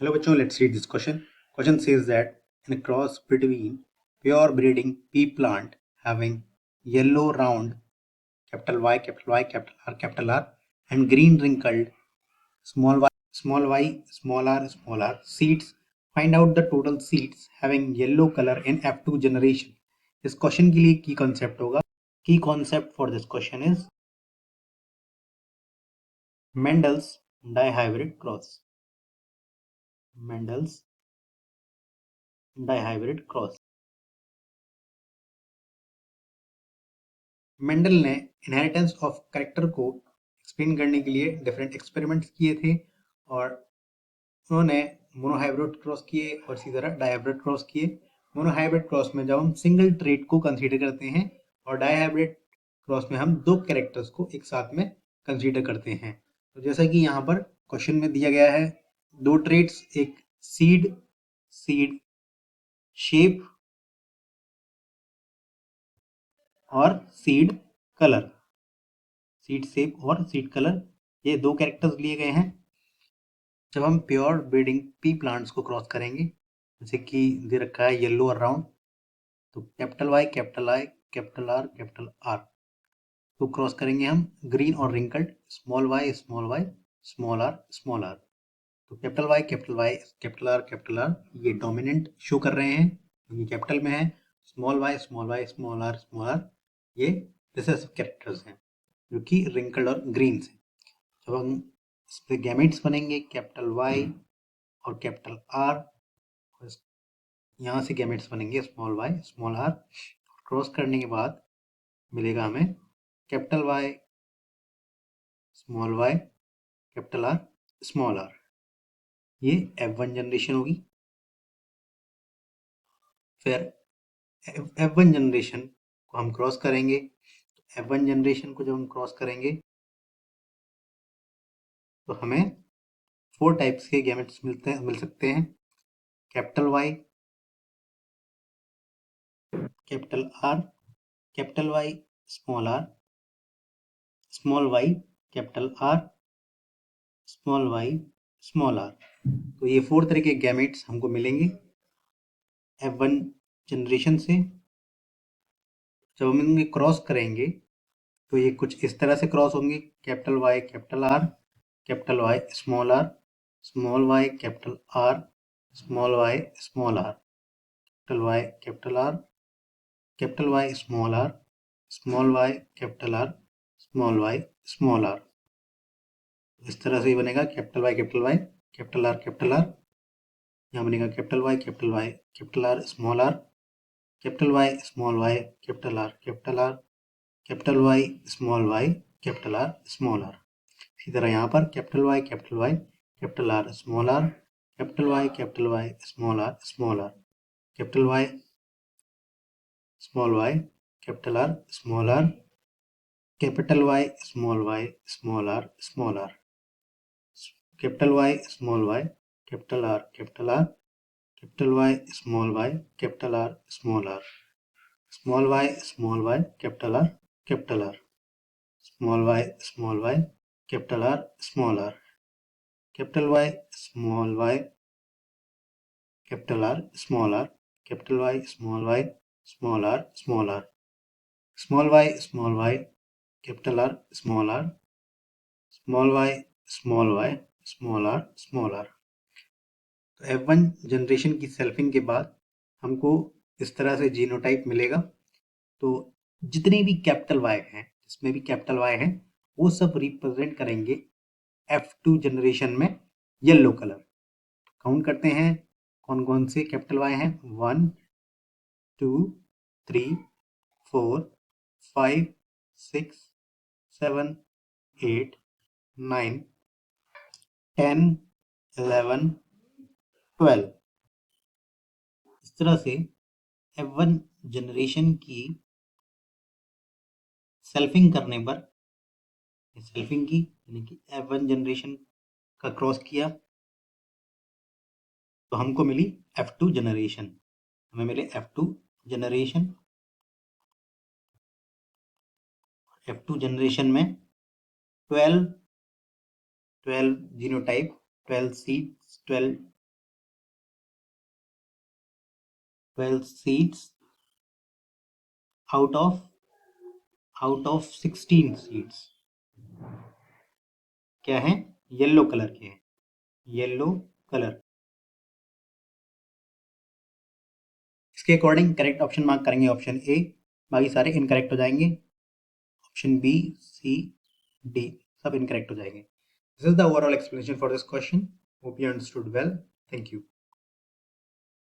Hello bachcho, let's read this question. Question says that in a cross between pure breeding pea plant having yellow round capital Y, capital Y, capital R and green wrinkled small r, small r seeds, find out the total seeds having yellow color in F2 generation. इस question के लिए की concept होगा. की concept for this question is Mendel's dihybrid cross. Mendel's dihybrid cross. Mendel ने inheritance of character को explain करने के लिए डिफरेंट एक्सपेरिमेंट्स किए थे और उन्होंने मोनोहाइब्रिड क्रॉस किए और इसी तरह डायहाइब्रिड क्रॉस किए. मोनोहाइब्रिड क्रॉस में जब हम सिंगल ट्रेट को कंसीडर करते हैं और डायहाइब्रिड क्रॉस में हम दो कैरेक्टर्स को एक साथ में कंसीडर करते हैं. तो जैसा कि यहाँ पर क्वेश्चन में दिया गया है, दो ट्रेट्स, एक सीड शेप और सीड कलर. सीड शेप और सीड कलर, ये दो कैरेक्टर्स लिए गए हैं. जब हम प्योर ब्रीडिंग पी प्लांट्स को क्रॉस करेंगे, जैसे कि दे रखा है येलो और राउंड, तो capital Y, capital I, capital R को क्रॉस करेंगे हम ग्रीन और wrinkled small Y, small R. तो कैपिटल आर ये डोमिनेंट शो कर रहे हैं क्योंकि कैपिटल में है. स्मॉल वाई, स्मॉल आर ये रिसेसिव कैरेक्टर्स हैं जो कि रिंकल्ड और ग्रीन से. जब हम इस पे गैमेट्स बनेंगे कैपिटल वाई और कैपिटल आर, यहाँ से गैमेट्स बनेंगे small Y, small R. Cross करने के बाद मिलेगा हमें capital Y, capital R, small R. ये F1 जनरेशन होगी. फिर F1 जनरेशन को हम क्रॉस करेंगे. F1 जनरेशन को जब हम क्रॉस करेंगे तो हमें 4 टाइप्स के गैमेट्स मिल सकते हैं. Capital Y, capital R, capital Y, small Y, capital R, small Y, small R. तो ये 4 तरह के गैमेट्स हमको मिलेंगे F1 जनरेशन से. जब हम इनके क्रॉस करेंगे तो ये कुछ इस तरह से क्रॉस होंगे. Capital Y, capital R, capital Y, small Y, capital R, small R, capital Y, capital R, capital Y, small Y, capital R, small R. इस तरह से ही बनेगा कैपिटल वाई, कैपिटल आर. यहाँ बनेगा capital Y, capital R, small R, capital Y, small Y, capital R, capital Y, capital R, small R. इसी तरह यहाँ पर capital Y, capital R, small R, capital Y, small R, capital Y, capital R, small R, capital Y, small R, capital Y, capital R, capital Y, capital R, small Y, capital R, small Y, capital R, capital Y, capital R, capital Y, small are, small Y, capital R, small Y, small R. तो F1 generation की selfing के बाद हमको इस तरह से genotype मिलेगा. तो जितने भी कैपिटल वाई हैं, जिसमें भी कैपिटल वाई हैं, वो सब रिप्रेजेंट करेंगे F2 जनरेशन में येलो कलर. काउंट करते हैं कौन कौन से कैपिटल वाई हैं. 1 2 3 4 5 6 7 8 9 10 11 12. इस तरह से F1 जनरेशन की सेल्फिंग करने पर, सेल्फिंग की यानी कि F1 जनरेशन का क्रॉस किया तो हमको मिली F2 जनरेशन. हमें मिले F2 जनरेशन. F2 जनरेशन में 12 genotype, 12 seeds, 12 12 seeds out of 16 seeds क्या है? येलो कलर के हैं, येलो कलर। इसके अकॉर्डिंग करेक्ट ऑप्शन मार्क करेंगे ऑप्शन ए, बाकी सारे इनकरेक्ट हो जाएंगे। ऑप्शन बी, सी, डी सब इनकरेक्ट हो जाएंगे। This is the overall explanation for this question. Hope you understood well. Thank you.